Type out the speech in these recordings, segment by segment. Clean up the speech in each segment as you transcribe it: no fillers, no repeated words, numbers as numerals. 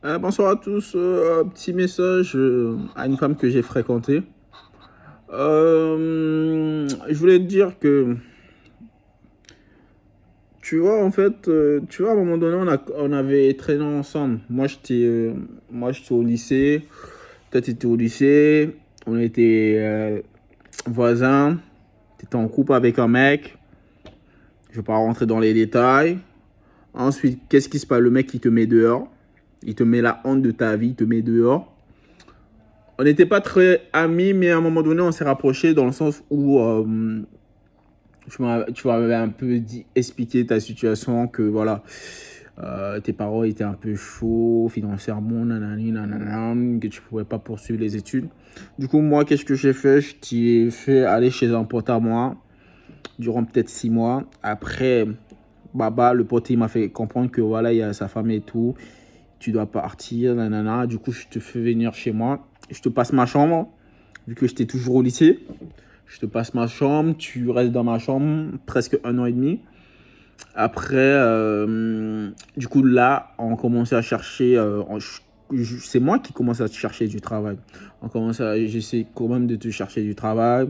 Bonsoir à tous. Petit message à une femme que j'ai fréquentée. Je voulais te dire que, tu vois, en fait, tu vois, à un moment donné, on avait traîné ensemble. Moi, j'étais au lycée. Toi, tu étais au lycée. On était voisins. Tu étais en couple avec un mec. Je ne vais pas rentrer dans les détails. Ensuite, qu'est-ce qui se passe? Le mec, il te met dehors. Il te met la honte de ta vie. Il te met dehors. On n'était pas très amis, mais à un moment donné, on s'est rapprochés dans le sens où tu m'avais un peu expliqué ta situation, que voilà, tes parents étaient un peu chauds financièrement, nanani, nanana, que tu ne pouvais pas poursuivre les études. Du coup, moi, qu'est-ce que j'ai fait? Je t'ai fait aller chez un pote à moi durant peut-être 6 mois. Après, Baba, le pote, il m'a fait comprendre que voilà, il y a sa femme et tout. Tu dois partir, nanana. Du coup, je te fais venir chez moi. Je te passe ma chambre, vu que j'étais toujours au lycée. Je te passe ma chambre, tu restes dans ma chambre presque 1 an et demi. Après, du coup, là, on commençait à chercher. C'est moi qui commence à te chercher du travail. J'essaie quand même de te chercher du travail.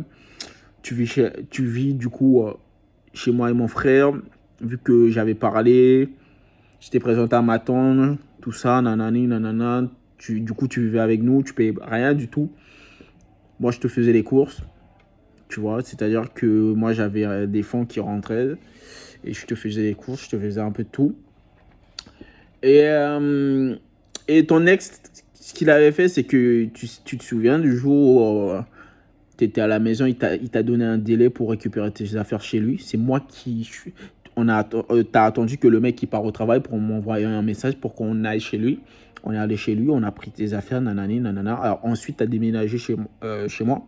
Tu vis du coup chez moi et mon frère. Vu que j'avais parlé, je t'ai présenté à ma tante, tout ça, nanani, nanana. Du coup, tu vivais avec nous, tu payais rien du tout. Moi, je te faisais les courses, tu vois. C'est-à-dire que moi, j'avais des fonds qui rentraient et je te faisais les courses, je te faisais un peu de tout. Et, euh, et ton ex, ce qu'il avait fait, c'est que tu te souviens du jour où tu étais à la maison, il t'a donné un délai pour récupérer tes affaires chez lui. C'est moi qui... T'as attendu que le mec il part au travail pour m'envoyer un message pour qu'on aille chez lui. On est allé chez lui, on a pris tes affaires, nanani, nanana. Alors ensuite, tu as déménagé chez moi.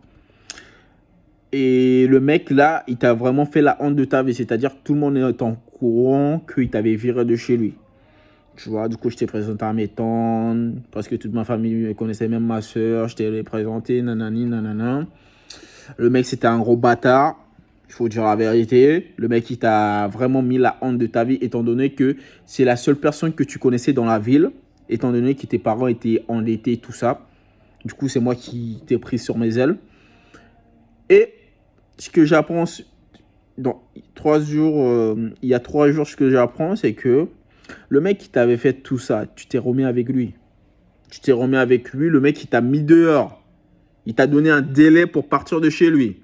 Et le mec là, il t'a vraiment fait la honte de ta vie. C'est-à-dire que tout le monde est en courant qu'il t'avait viré de chez lui. Tu vois, du coup, je t'ai présenté à mes tantes, parce que toute ma famille connaissait, même ma soeur. Je t'ai les présenté, nanani, nanana. Le mec, c'était un gros bâtard. Il faut dire la vérité. Le mec, il t'a vraiment mis la honte de ta vie, étant donné que c'est la seule personne que tu connaissais dans la ville, étant donné que tes parents étaient endettés, tout ça. Du coup, c'est moi qui t'ai pris sur mes ailes. Et ce que j'apprends dans 3 jours, il y a 3 jours, ce que j'apprends, c'est que le mec qui t'avait fait tout ça, tu t'es remis avec lui. Tu t'es remis avec lui, le mec, il t'a mis dehors. Il t'a donné un délai pour partir de chez lui.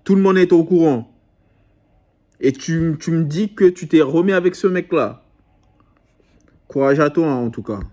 Tout le monde est au courant. Et tu me dis que tu t'es remis avec ce mec-là. Courage à toi, hein, en tout cas.